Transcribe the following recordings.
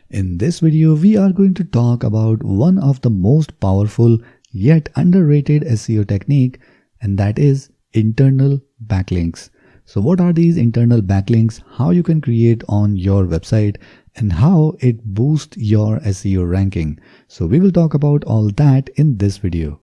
In this video, we are going to talk about one of the most powerful yet underrated SEO technique, and that is internal backlinks. So what are these internal backlinks, how you can create on your website, and how it boosts your SEO ranking. So we will talk about all that in this video.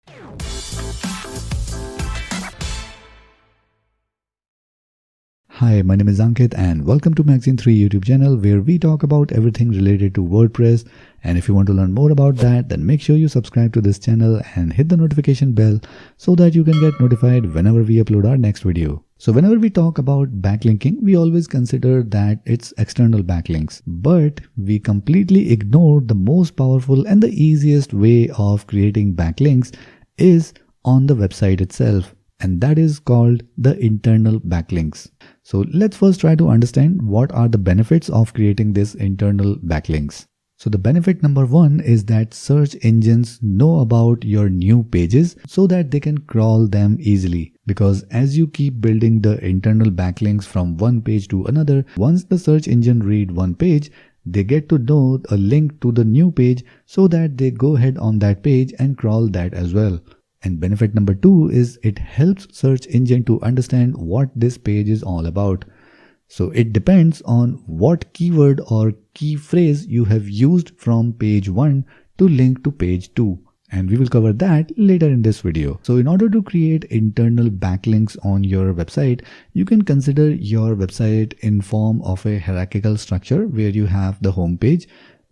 Hi, my name is Ankit and welcome to Magazine 3 YouTube channel where we talk about everything related to WordPress. And if you want to learn more about that, then make sure you subscribe to this channel and hit the notification bell so that you can get notified whenever we upload our next video. So whenever we talk about backlinking, we always consider that it's external backlinks, but we completely ignore the most powerful and the easiest way of creating backlinks is on the website itself. And that is called the internal backlinks. So let's first try to understand what are the benefits of creating these internal backlinks. So the benefit number one is that search engines know about your new pages so that they can crawl them easily. Because as you keep building the internal backlinks from one page to another, once the search engine read one page, they get to know a link to the new page so that they go ahead on that page and crawl that as well. And benefit number two is it helps search engine to understand what this page is all about. So it depends on what keyword or key phrase you have used from page 1 to link to page 2. And we will cover that later in this video. So in order to create internal backlinks on your website, you can consider your website in form of a hierarchical structure where you have the home page.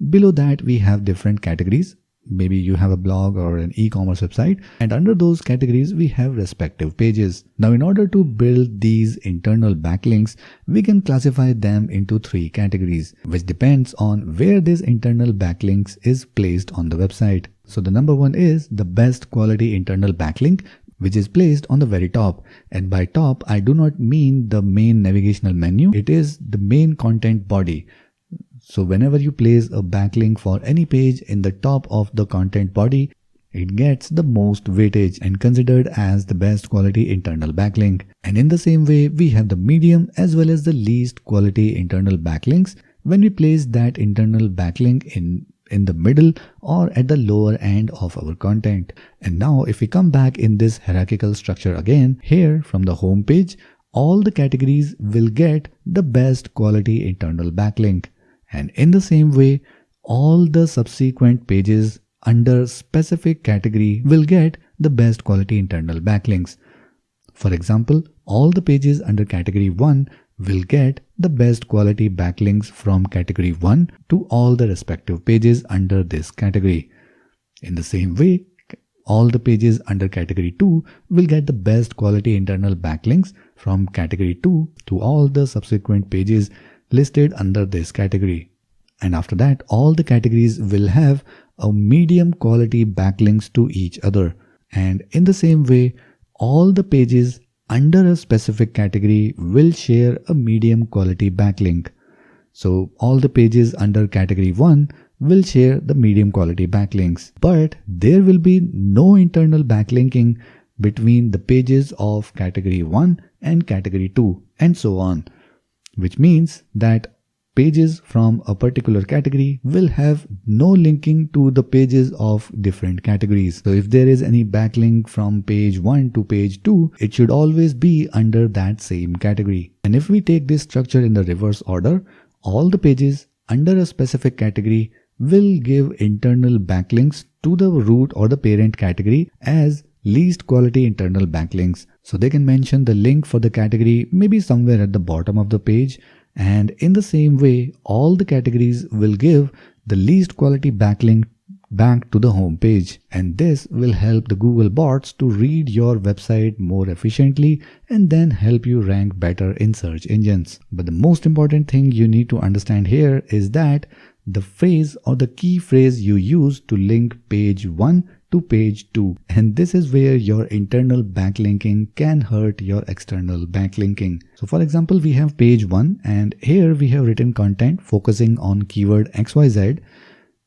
Below that we have different categories. Maybe you have a blog or an e-commerce website, and under those categories we have respective pages. Now in order to build these internal backlinks, we can classify them into three categories, which depends on where this internal backlinks is placed on the website. So the number one is the best quality internal backlink, which is placed on the very top. And by top, I do not mean the main navigational menu. It is the main content body. So whenever you place a backlink for any page in the top of the content body, it gets the most weightage and considered as the best quality internal backlink. And in the same way, we have the medium as well as the least quality internal backlinks when we place that internal backlink in the middle or at the lower end of our content. And now if we come back in this hierarchical structure again, here from the home page, all the categories will get the best quality internal backlink. And in the same way, all the subsequent pages under specific category will get the best quality internal backlinks. For example, all the pages under category 1 will get the best quality backlinks from category 1 to all the respective pages under this category. In the same way, all the pages under category 2 will get the best quality internal backlinks from category 2 to all the subsequent pages listed under this category. And after that, all the categories will have a medium quality backlinks to each other. And in the same way, all the pages under a specific category will share a medium quality backlink. So all the pages under category 1 will share the medium quality backlinks. But there will be no internal backlinking between the pages of category 1 and category 2 and so on. Which means that pages from a particular category will have no linking to the pages of different categories. So if there is any backlink from page 1 to page 2, it should always be under that same category. And if we take this structure in the reverse order, all the pages under a specific category will give internal backlinks to the root or the parent category as least quality internal backlinks. So they can mention the link for the category maybe somewhere at the bottom of the page. And in the same way, all the categories will give the least quality backlink back to the home page. And this will help the Google bots to read your website more efficiently and then help you rank better in search engines. But the most important thing you need to understand here is that the phrase or the key phrase you use to link page 1 to page 2. And this is where your internal backlinking can hurt your external backlinking. So for example, we have page 1 and here we have written content focusing on keyword XYZ.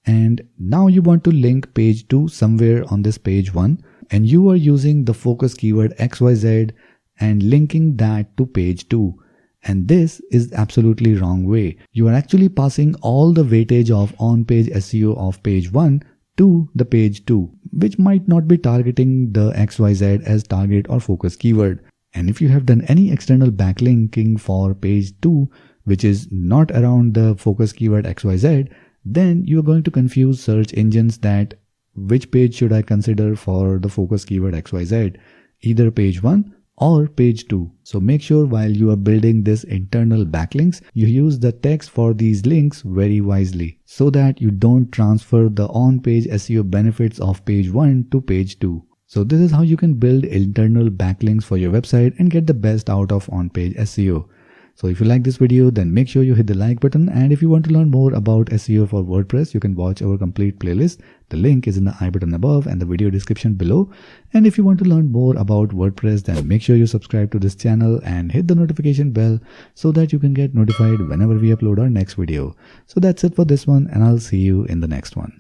And now you want to link page 2 somewhere on this page 1 and you are using the focus keyword XYZ and linking that to page 2. And this is absolutely wrong way. You are actually passing all the weightage of on-page SEO of page 1 to the page 2, which might not be targeting the XYZ as target or focus keyword. And if you have done any external backlinking for page 2, which is not around the focus keyword XYZ, then you are going to confuse search engines that which page should I consider for the focus keyword XYZ, either page 1 or page 2. So make sure while you are building this internal backlinks, you use the text for these links very wisely so that you don't transfer the on-page SEO benefits of page 1 to page 2. So this is how you can build internal backlinks for your website and get the best out of on-page SEO. So if you like this video, then make sure you hit the like button, and if you want to learn more about SEO for WordPress, you can watch our complete playlist. The link is in the I button above and the video description below. And if you want to learn more about WordPress, then make sure you subscribe to this channel and hit the notification bell so that you can get notified whenever we upload our next video. So that's it for this one, and I'll see you in the next one.